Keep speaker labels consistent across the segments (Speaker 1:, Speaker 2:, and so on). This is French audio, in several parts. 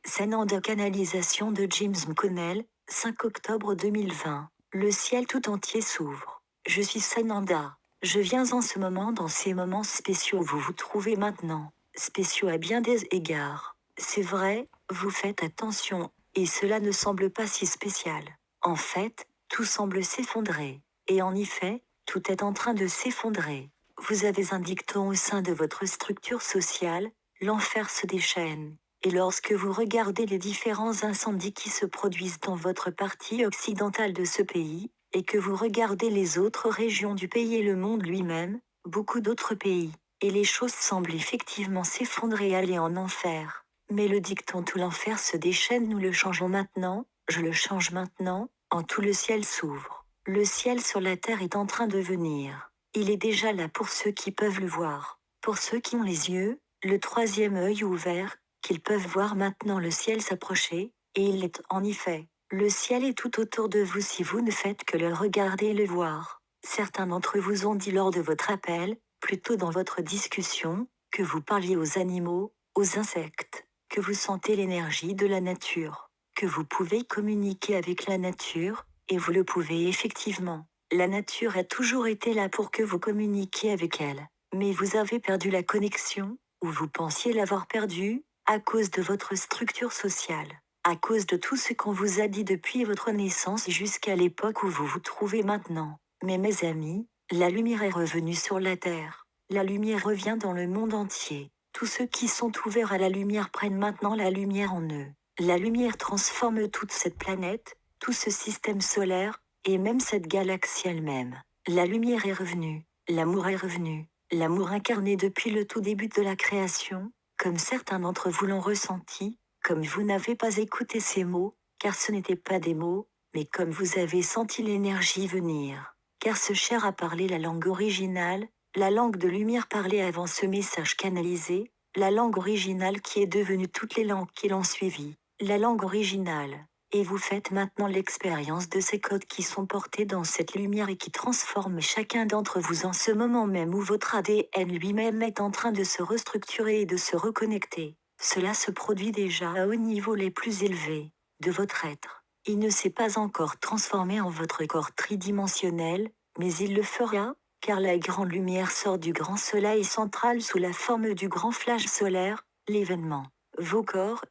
Speaker 1: Sananda canalisation de James McConnell, 5 octobre 2020. Le ciel tout entier s'ouvre. Je suis Sananda. Je viens en ce moment dans ces moments spéciaux où vous vous trouvez maintenant. Spéciaux à bien des égards. C'est vrai, vous faites attention, et cela ne semble pas si spécial. En fait, tout semble s'effondrer. Et en effet, tout est en train de s'effondrer. Vous avez un dicton au sein de votre structure sociale, l'enfer se déchaîne. Et lorsque vous regardez les différents incendies qui se produisent dans votre partie occidentale de ce pays, et que vous regardez les autres régions du pays et le monde lui-même, beaucoup d'autres pays, et les choses semblent effectivement s'effondrer et aller en enfer. Mais le dicton tout l'enfer se déchaîne, nous le changeons maintenant, je le change maintenant, en tout le ciel s'ouvre. Le ciel sur la terre est en train de venir. Il est déjà là pour ceux qui peuvent le voir. Pour ceux qui ont les yeux, le troisième œil ouvert, qu'ils peuvent voir maintenant le ciel s'approcher, et il est en effet. Le ciel est tout autour de vous si vous ne faites que le regarder et le voir. Certains d'entre vous ont dit lors de votre appel, plutôt dans votre discussion, que vous parliez aux animaux, aux insectes, que vous sentez l'énergie de la nature, que vous pouvez communiquer avec la nature, et vous le pouvez effectivement. La nature a toujours été là pour que vous communiquiez avec elle, mais vous avez perdu la connexion, ou vous pensiez l'avoir perdue, à cause de votre structure sociale, à cause de tout ce qu'on vous a dit depuis votre naissance jusqu'à l'époque où vous vous trouvez maintenant. Mais mes amis, la lumière est revenue sur la terre. La lumière revient dans le monde entier. Tous ceux qui sont ouverts à la lumière prennent maintenant la lumière en eux. La lumière transforme toute cette planète, tout ce système solaire, et même cette galaxie elle-même. La lumière est revenue, l'amour est revenu, l'amour incarné depuis le tout début de la création, comme certains d'entre vous l'ont ressenti, comme vous n'avez pas écouté ces mots, car ce n'étaient pas des mots, mais comme vous avez senti l'énergie venir. Car ce cher a parlé la langue originale, la langue de lumière parlée avant ce message canalisé, la langue originale qui est devenue toutes les langues qui l'ont suivi, la langue originale. Et vous faites maintenant l'expérience de ces codes qui sont portés dans cette lumière et qui transforment chacun d'entre vous en ce moment même où votre ADN lui-même est en train de se restructurer et de se reconnecter. Cela se produit déjà à haut niveau les plus élevés de votre être. Il ne s'est pas encore transformé en votre corps tridimensionnel, mais il le fera, car la grande lumière sort du grand soleil central sous la forme du grand flash solaire, l'événement. Vos corps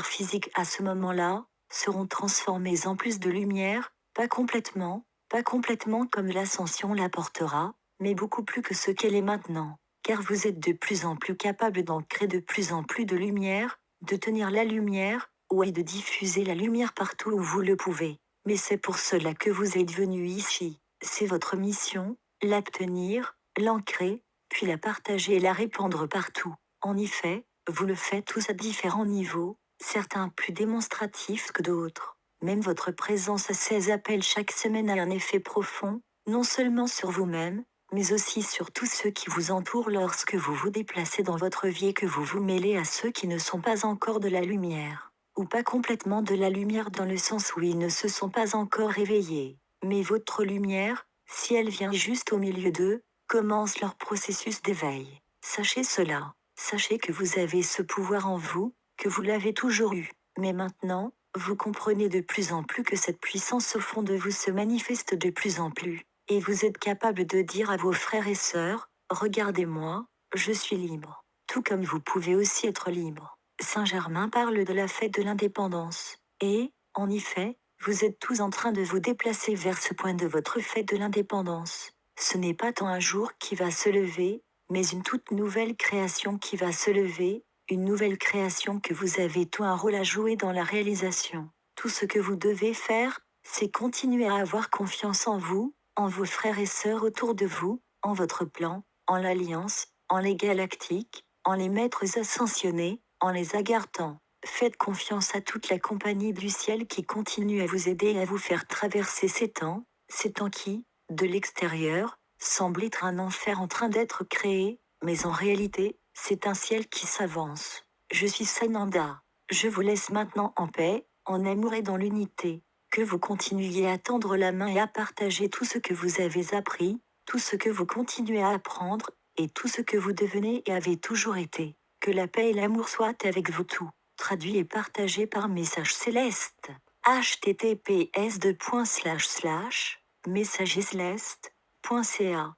Speaker 1: physiques à ce moment-là, seront transformés en plus de lumière, pas complètement comme l'ascension l'apportera, mais beaucoup plus que ce qu'elle est maintenant, car vous êtes de plus en plus capable d'ancrer de plus en plus de lumière, de tenir la lumière, ou et de diffuser la lumière partout où vous le pouvez. Mais c'est pour cela que vous êtes venu ici, c'est votre mission, l'obtenir, l'ancrer, puis la partager et la répandre partout. En effet, vous le faites tous à différents niveaux, certains plus démonstratifs que d'autres. Même votre présence à ces appels chaque semaine a un effet profond, non seulement sur vous-même, mais aussi sur tous ceux qui vous entourent lorsque vous vous déplacez dans votre vie et que vous vous mêlez à ceux qui ne sont pas encore de la lumière, ou pas complètement de la lumière dans le sens où ils ne se sont pas encore réveillés. Mais votre lumière, si elle vient juste au milieu d'eux, commence leur processus d'éveil. Sachez cela. Sachez que vous avez ce pouvoir en vous, que vous l'avez toujours eu. Mais maintenant, vous comprenez de plus en plus que cette puissance au fond de vous se manifeste de plus en plus. Et vous êtes capable de dire à vos frères et sœurs, regardez-moi, je suis libre. Tout comme vous pouvez aussi être libre. Saint Germain parle de la fête de l'indépendance. Et, en effet, vous êtes tous en train de vous déplacer vers ce point de votre fête de l'indépendance. Ce n'est pas tant un jour qui va se lever, mais une toute nouvelle création qui va se lever, une nouvelle création que vous avez tout un rôle à jouer dans la réalisation. Tout ce que vous devez faire, c'est continuer à avoir confiance en vous, en vos frères et sœurs autour de vous, en votre plan, en l'alliance, en les galactiques, en les maîtres ascensionnés, en les agartants. Faites confiance à toute la compagnie du ciel qui continue à vous aider et à vous faire traverser ces temps qui, de l'extérieur, semblent être un enfer en train d'être créé, mais en réalité, c'est un ciel qui s'avance. Je suis Sananda. Je vous laisse maintenant en paix, en amour et dans l'unité. Que vous continuiez à tendre la main et à partager tout ce que vous avez appris, tout ce que vous continuez à apprendre, et tout ce que vous devenez et avez toujours été. Que la paix et l'amour soient avec vous tous. traduit et partagé par Message Céleste. https://messageslest.ca